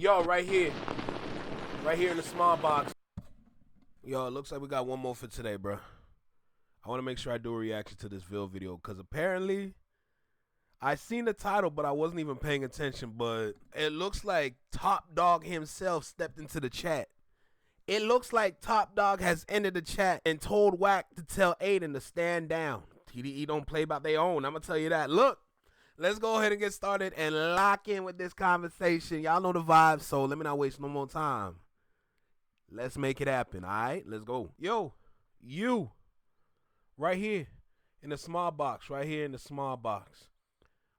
Yo, right here in the small box. Yo, it looks like we got one more for today, bro. I want to make sure I do a reaction to this video because apparently I seen the title, but I wasn't even paying attention. But it looks like Top Dawg himself stepped into the chat. It looks like Top Dawg has entered the chat and told Wack to tell Adin to stand down. TDE don't play about their own. I'm going to tell you that. Look, let's go ahead and get started and lock in with this conversation. Y'all know the vibes, so let me not waste no more time. Let's make it happen, all right? Let's go. Yo, you, right here in the small box,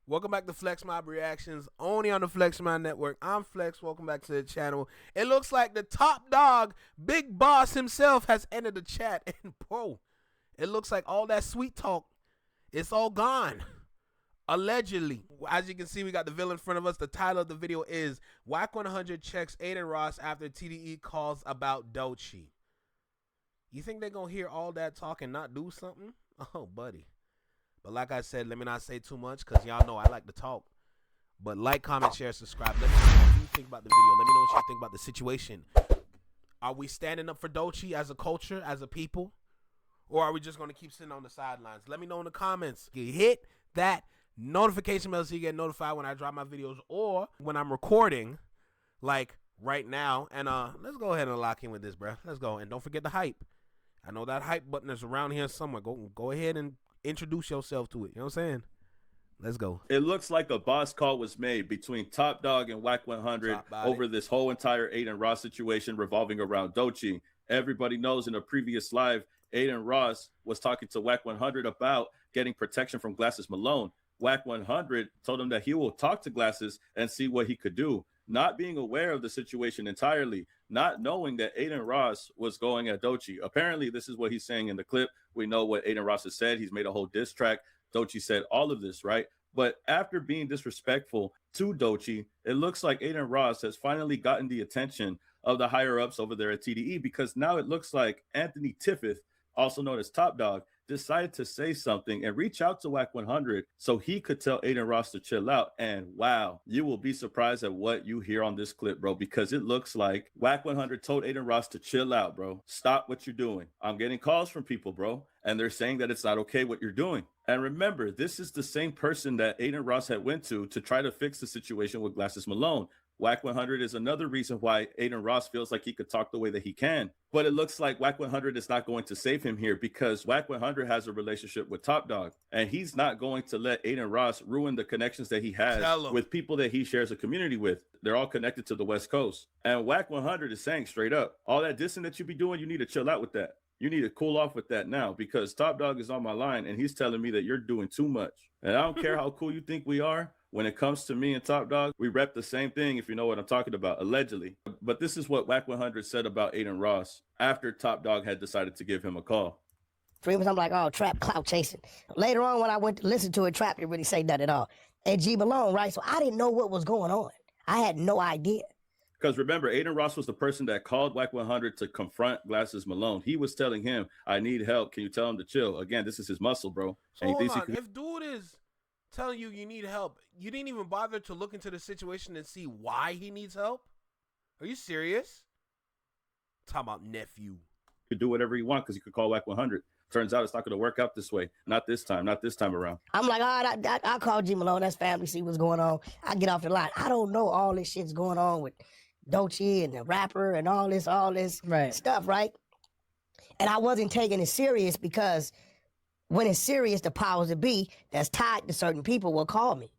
Welcome back to Flex Mob Reactions, only on the Flex Mob Network. I'm Flex. Welcome back to the channel. It looks like the Top Dawg, Big Boss himself, has entered the chat. And, bro, it looks like all that sweet talk, it's all gone. Allegedly. As you can see, we got the video in front of us. The title of the video is Wack 100 checks Adin Ross after TDE calls about doechii. You think they're going to hear all that talk and not do something? Oh, buddy. But like I said, let me not say too much because y'all know I like to talk. But like, comment, share, subscribe. Let me know what you think about the video. Let me know what you think about the situation. Are we standing up for doechii as a culture, as a people? Or are we just going to keep sitting on the sidelines? Let me know in the comments. Hit that notification bell so you get notified when I drop my videos or when I'm recording, like right now. And let's go ahead and lock in with this, bro. Let's go. And don't forget the hype. I know that hype button is around here somewhere. Go ahead and introduce yourself to it. You know what I'm saying? Let's go. It looks like a boss call was made between Top Dawg and Wack 100 over this whole entire Adin Ross situation revolving around doechii. Everybody knows in a previous live, Adin Ross was talking to Wack 100 about getting protection from Glasses Malone. Wack 100 told him that he will talk to Glasses and see what he could do, not being aware of the situation entirely, not knowing that Adin Ross was going at doechii. Apparently, this is what he's saying in the clip. We know what Adin Ross has said. He's made a whole diss track. doechii said all of this, right? But after being disrespectful to doechii, it looks like Adin Ross has finally gotten the attention of the higher-ups over there at TDE, because now it looks like Anthony Tiffith, also known as Top Dawg, decided to say something and reach out to Wack 100 so he could tell Adin Ross to chill out. And wow, you will be surprised at what you hear on this clip, bro, because it looks like Wack 100 told Adin Ross to chill out, bro. Stop what you're doing. I'm getting calls from people, bro, and they're saying that it's not okay what you're doing. And remember, this is the same person that Adin Ross had went to try to fix the situation with Glasses Malone. Wack 100 is another reason why Adin Ross feels like he could talk the way that he can. But it looks like Wack 100 is not going to save him here, because Wack 100 has a relationship with Top Dawg, and he's not going to let Adin Ross ruin the connections that he has with people that he shares a community with. They're all connected to the West Coast. And Wack 100 is saying straight up, all that dissing that you be doing, you need to chill out with that. You need to cool off with that now, because Top Dawg is on my line and he's telling me that you're doing too much. And I don't care how cool you think we are. When it comes to me and Top Dawg, we rep the same thing, if you know what I'm talking about, allegedly. But this is what Wack 100 said about Adin Ross after Top Dawg had decided to give him a call. I'm like, oh, Trap clout chasing. Later on, when I went to listen to it, Trap didn't really say nothing at all. And G Malone, right? So I didn't know what was going on. I had no idea. Because remember, Adin Ross was the person that called Wack 100 to confront Glasses Malone. He was telling him, I need help. Can you tell him to chill? Again, this is his muscle, bro. So hold on. If dude is telling you need help, you didn't even bother to look into the situation and see why he needs help? Are you serious? Talking about nephew. Could do whatever you want because you could call Wack 100. Turns out it's not going to work out this way. Not this time around. I'm like, all right, I'll call G Malone. That's family. See what's going on. I get off the line. I don't know all this shit's going on with doechii and the rapper and all this stuff, right? And I wasn't taking it serious, because when it's serious, the powers that be that's tied to certain people will call me.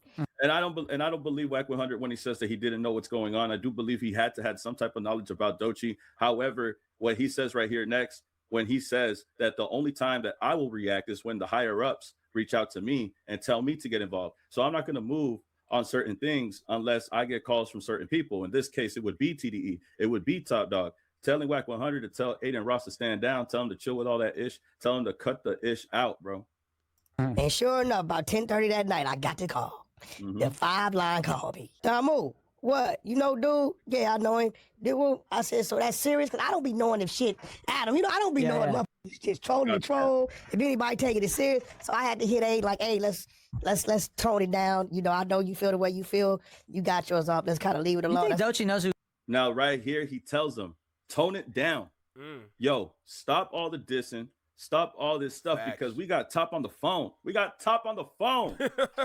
And I don't believe Wack 100 when he says that he didn't know what's going on. I do believe he had some type of knowledge about doechii. However, what he says right here next, when he says that the only time that I will react is when the higher ups reach out to me and tell me to get involved. So I'm not going to move on certain things unless I get calls from certain people. In this case, it would be TDE. It would be Top Dawg telling Wack 100 to tell Adin Ross to stand down, tell him to chill with all that ish, tell him to cut the ish out, bro. And sure enough, about 10:30 that night, I got the call. The 5-line called me. Tamu, what? You know, dude? Yeah, I know him. Dude, I said, so that's serious? Because I don't be knowing if shit, Adam, you know, I don't be knowing just trolling the troll. If anybody taking it serious. So I had to hit A like, hey, let's let's tone it down. You know, I know you feel the way you feel. You got yours off. Let's kind of leave it alone. You think doechii knows who? Now, right here, he tells them, tone it down. Yo, stop all the dissing. Stop all this stuff. Facts. Because we got Top on the phone. We got Top on the phone.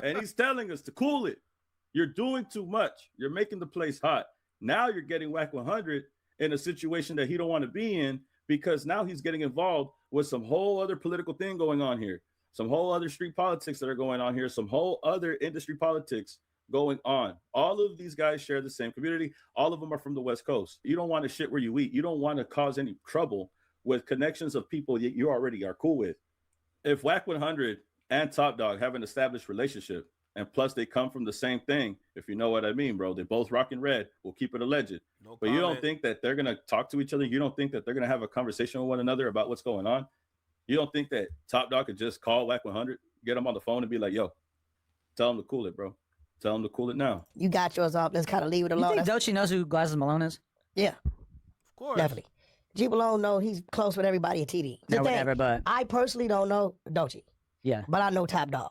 And he's telling us to cool it. You're doing too much. You're making the place hot. Now you're getting Wack 100 in a situation that he don't want to be in, because now he's getting involved with some whole other political thing going on here. Some whole other street politics that are going on here. Some whole other industry politics going on. All of these guys share the same community. All of them are from the West Coast. You don't want to shit where you eat. You don't want to cause any trouble with connections of people you already are cool with. If Wack 100 and Top Dawg have an established relationship, and plus they come from the same thing, if you know what I mean, bro, they both rocking red. We'll keep it alleged. No but comment. You don't think that they're going to talk to each other? You don't think that they're going to have a conversation with one another about what's going on? You don't think that Top Dawg could just call Wack 100, get him on the phone and be like, yo, tell him to cool it, bro. Tell him to cool it now. You got yours off. Let's kind of leave it alone. You think doechii knows who Glasses Malone is? Yeah. Of course. Definitely. G Malone know he's close with everybody at TD. No, whatever, but I personally don't know doechii. Yeah. But I know Top Dawg.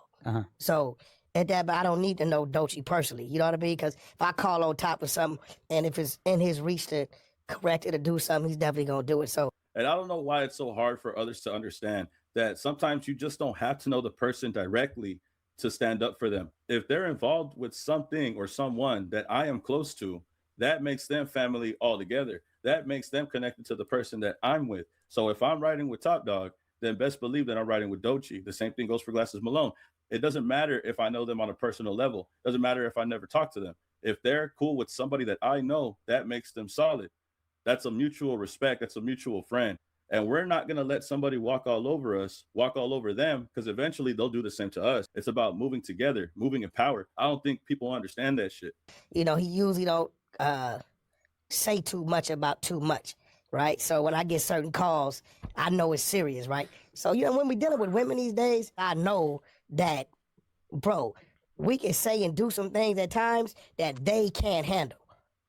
So at that, but I don't need to know doechii personally. You know what I mean? Because if I call on Top of something, and if it's in his reach to correct it or do something, he's definitely gonna do it. So. And I don't know why it's so hard for others to understand that sometimes you just don't have to know the person directly to stand up for them. If they're involved with something or someone that I am close to, that makes them family altogether. That makes them connected to the person that I'm with. So if I'm riding with Top Dawg, then best believe that I'm riding with doechii. The same thing goes for Glasses Malone. It doesn't matter if I know them on a personal level. It doesn't matter if I never talk to them. If they're cool with somebody that I know, that makes them solid. That's a mutual respect. That's a mutual friend. And we're not going to let somebody walk all over us, walk all over them, because eventually they'll do the same to us. It's about moving together, moving in power. I don't think people understand that shit. You know, he usually don't say too much about too much, right? So when I get certain calls, I know it's serious, right? So, you know, when we're dealing with women these days, I know that, bro, we can say and do some things at times that they can't handle,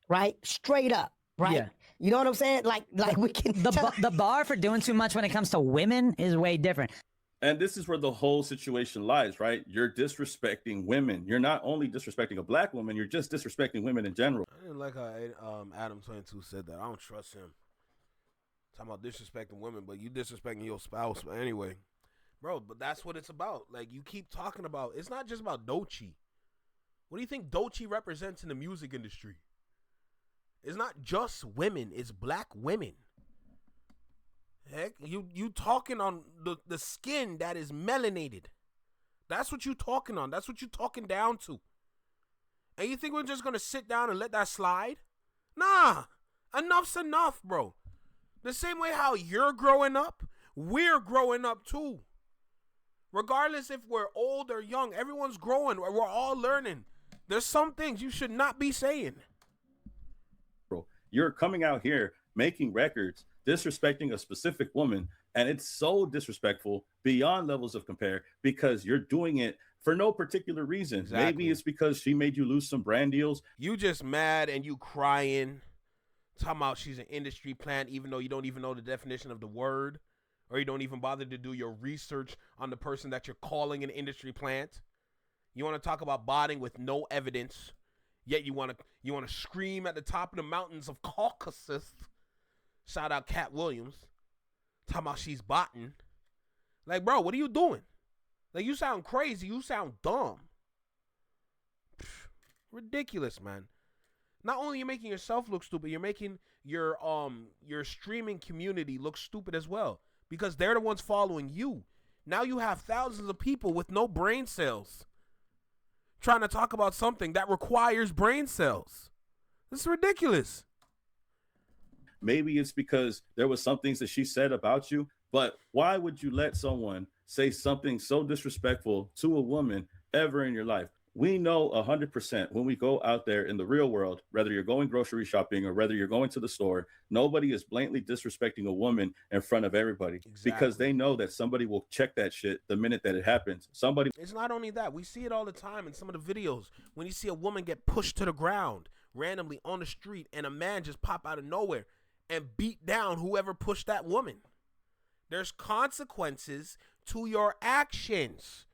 right? Straight up, right? Yeah. You know what I'm saying? Like we can. The bar for doing too much when it comes to women is way different. And this is where the whole situation lies, right? You're disrespecting women. You're not only disrespecting a black woman, you're just disrespecting women in general. I didn't like how Adam 22 said that. I don't trust him. Talking about disrespecting women, but you disrespecting your spouse. But anyway, bro, but that's what it's about. Like, you keep talking about, it's not just about doechii. What do you think doechii represents in the music industry? It's not just women, it's black women. Heck, you talking on the skin that is melanated. That's what you talking on. That's what you talking down to. And you think we're just gonna sit down and let that slide? Nah, enough's enough, bro. The same way how you're growing up, we're growing up too. Regardless if we're old or young, everyone's growing. We're all learning. There's some things you should not be saying. You're coming out here making records, disrespecting a specific woman, and it's so disrespectful beyond levels of compare because you're doing it for no particular reason. Exactly. Maybe it's because she made you lose some brand deals. You just mad and you crying, talking about she's an industry plant, even though you don't even know the definition of the word, or you don't even bother to do your research on the person that you're calling an industry plant. You want to talk about botting with no evidence. Yet you want to scream at the top of the mountains of Caucasus. Shout out Cat Williams. Talking about she's botting. Like, bro, what are you doing? Like, you sound crazy. You sound dumb. Ridiculous, man. Not only are you making yourself look stupid, you're making your streaming community look stupid as well. Because they're the ones following you. Now you have thousands of people with no brain cells trying to talk about something that requires brain cells. This is ridiculous. Maybe it's because there was some things that she said about you, but why would you let someone say something so disrespectful to a woman ever in your life? We know 100% when we go out there in the real world, whether you're going grocery shopping or whether you're going to the store, nobody is blatantly disrespecting a woman in front of everybody. Exactly. Because they know that somebody will check that shit the minute that it happens. It's not only that. We see it all the time in some of the videos when you see a woman get pushed to the ground randomly on the street and a man just pop out of nowhere and beat down whoever pushed that woman. There's consequences to your actions.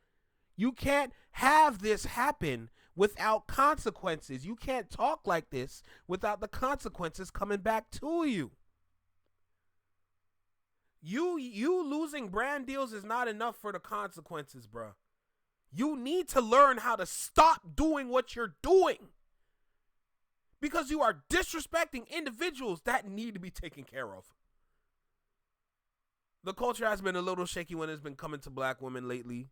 You can't have this happen without consequences. You can't talk like this without the consequences coming back to you. You losing brand deals is not enough for the consequences, bro. You need to learn how to stop doing what you're doing, because you are disrespecting individuals that need to be taken care of. The culture has been a little shaky when it's been coming to black women lately.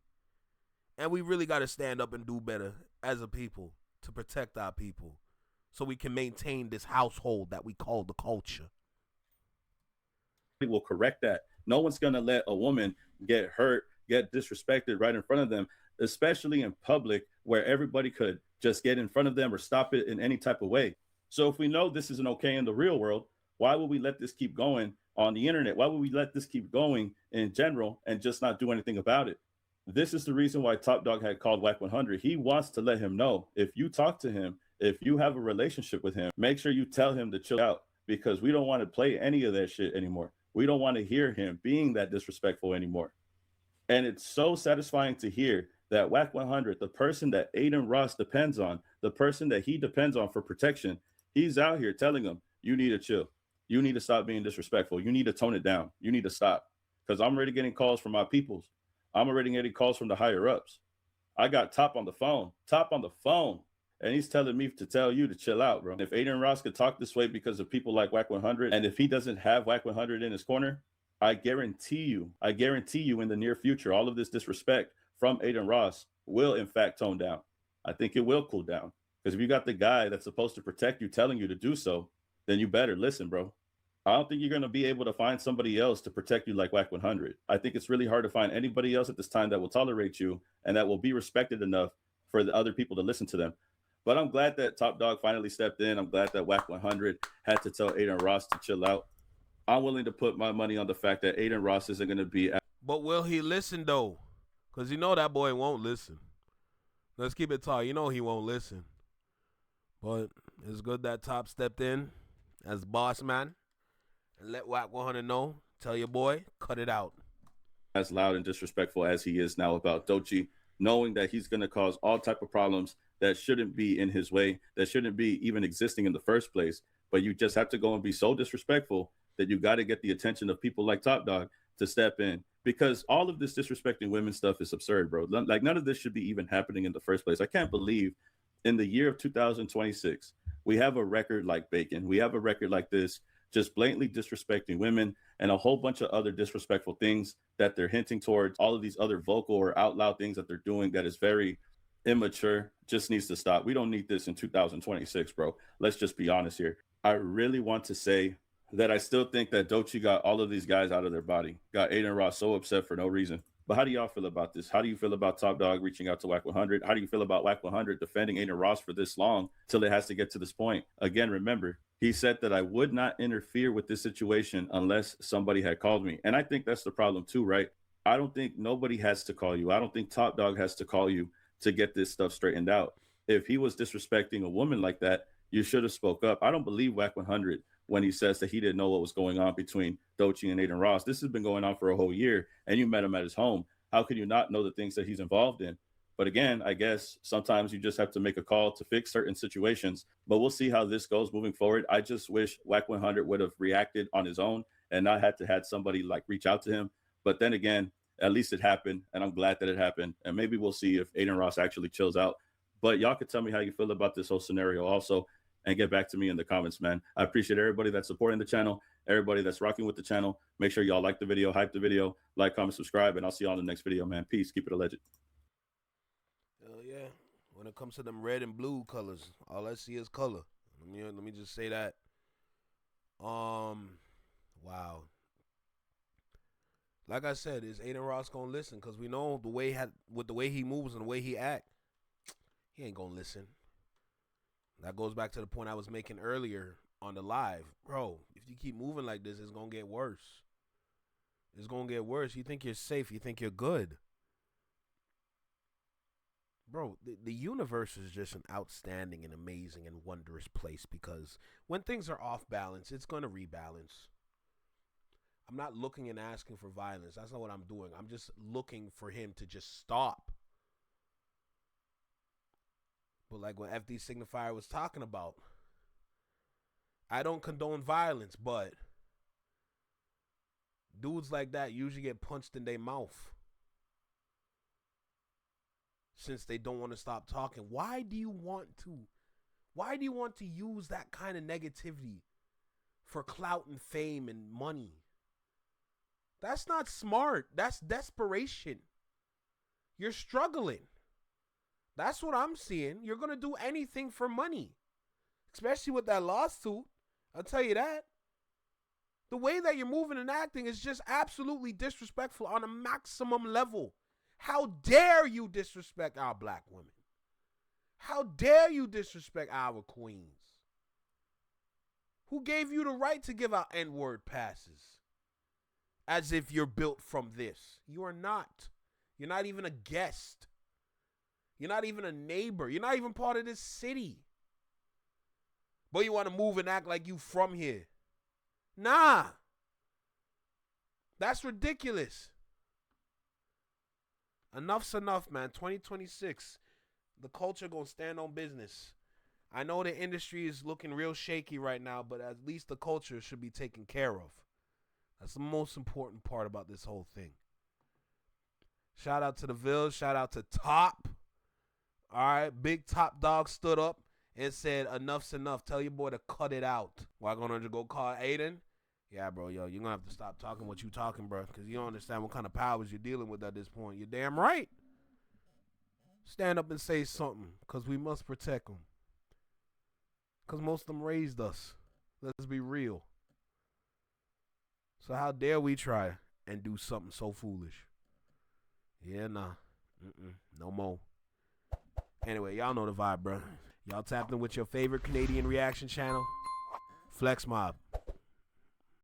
And we really got to stand up and do better as a people to protect our people so we can maintain this household that we call the culture. We will correct that. No one's going to let a woman get hurt, get disrespected right in front of them, especially in public where everybody could just get in front of them or stop it in any type of way. So if we know this isn't okay in the real world, why would we let this keep going on the internet? Why would we let this keep going in general and just not do anything about it? This is the reason why Top Dawg had called Wack 100. He wants to let him know, if you talk to him, if you have a relationship with him, make sure you tell him to chill out, because we don't want to play any of that shit anymore. We don't want to hear him being that disrespectful anymore. And it's so satisfying to hear that Wack 100, the person that Adin Ross depends on, the person that he depends on for protection, he's out here telling him, you need to chill. You need to stop being disrespectful. You need to tone it down. You need to stop. Because I'm already getting calls from my peoples. I'm already getting calls from the higher ups. I got Top on the phone, and he's telling me to tell you to chill out, bro. If Adin Ross could talk this way because of people like Wack 100, and if he doesn't have Wack 100 in his corner, I guarantee you in the near future, all of this disrespect from Adin Ross will in fact tone down. I think it will cool down, because if you got the guy that's supposed to protect you telling you to do so, then you better listen, bro. I don't think you're going to be able to find somebody else to protect you like Wack 100. I think it's really hard to find anybody else at this time that will tolerate you and that will be respected enough for the other people to listen to them. But I'm glad that Top Dawg finally stepped in. I'm glad that Wack 100 had to tell Adin Ross to chill out. I'm willing to put my money on the fact that Adin Ross isn't going to be. But will he listen, though? Because you know that boy won't listen. Let's keep it tall. You know he won't listen. But it's good that Top stepped in as boss man. And let Wack 100 know. Tell your boy, cut it out. As loud and disrespectful as he is now about doechii, knowing that he's going to cause all type of problems that shouldn't be in his way, that shouldn't be even existing in the first place. But you just have to go and be so disrespectful that you got to get the attention of people like Top Dawg to step in. Because all of this disrespecting women stuff is absurd, bro. Like, none of this should be even happening in the first place. I can't believe in the year of 2026, we have a record like Bacon. We have a record like this, just blatantly disrespecting women and a whole bunch of other disrespectful things that they're hinting towards. All of these other vocal or out loud things that they're doing that is very immature just needs to stop. We don't need this in 2026, bro. Let's just be honest here. I really want to say that I still think that doechii got all of these guys out of their body, got Adin Ross so upset for no reason. But how do y'all feel about this? How do you feel about Top Dawg reaching out to Wack 100? How do you feel about Wack 100 defending Adin Ross for this long till it has to get to this point? Again, remember, he said that I would not interfere with this situation unless somebody had called me. And I think that's the problem too, right? I don't think nobody has to call you. I don't think Top Dawg has to call you to get this stuff straightened out. If he was disrespecting a woman like that, you should have spoke up. I don't believe Wack 100 when he says that he didn't know what was going on between doechii and Adin Ross. This has been going on for a whole year, and you met him at his home. How could you not know the things that he's involved in? But again, I guess sometimes you just have to make a call to fix certain situations. But we'll see how this goes moving forward. I just wish Wack 100 would have reacted on his own and not had somebody like reach out to him. But then again, at least it happened, and I'm glad that it happened. And maybe we'll see if Adin Ross actually chills out. But y'all could tell me how you feel about this whole scenario also, and get back to me in the comments, man. I appreciate everybody that's supporting the channel, everybody that's rocking with the channel. Make sure y'all like the video, hype the video, like, comment, subscribe, and I'll see y'all in the next video, man. Peace. Keep it a legend. Hell yeah. When it comes to them red and blue colors, all I see is color. Let me just say that. Wow. Like I said, is Adin Ross gonna listen? Because we know with the way he moves and the way he act, he ain't gonna listen. That goes back to the point I was making earlier on the live. Bro, if you keep moving like this, it's going to get worse. It's going to get worse. You think you're safe. You think you're good. Bro, the universe is just an outstanding and amazing and wondrous place, because when things are off balance, it's going to rebalance. I'm not looking and asking for violence. That's not what I'm doing. I'm just looking for him to just stop. But like what FD Signifier was talking about, I don't condone violence, but dudes like that usually get punched in their mouth since they don't want to stop talking. Why do you want to use that kind of negativity for clout and fame and money? That's not smart. That's desperation. You're struggling. That's what I'm seeing. You're going to do anything for money, especially with that lawsuit. I'll tell you that. The way that you're moving and acting is just absolutely disrespectful on a maximum level. How dare you disrespect our black women? How dare you disrespect our queens? Who gave you the right to give out N-word passes? As if you're built from this. You are not. You're not even a guest. You're not even a neighbor. You're not even part of this city. But you want to move and act like you from here. Nah. That's ridiculous. Enough's enough, man. 2026. The culture gonna stand on business. I know the industry is looking real shaky right now, but at least the culture should be taken care of. That's the most important part about this whole thing. Shout out to the Ville. Shout out to Top. All right, big Top Dawg stood up and said, enough's enough. Tell your boy to cut it out. Why gonna go call Adin? Yeah, bro, you're going to have to stop talking what you talking, bro, because you don't understand what kind of powers you're dealing with at this point. You're damn right. Stand up and say something, because we must protect them. Because most of them raised us. Let's be real. So how dare we try and do something so foolish? Yeah, nah. No more. Anyway, y'all know the vibe, bro. Y'all tapped in with your favorite Canadian reaction channel, Flex Mob.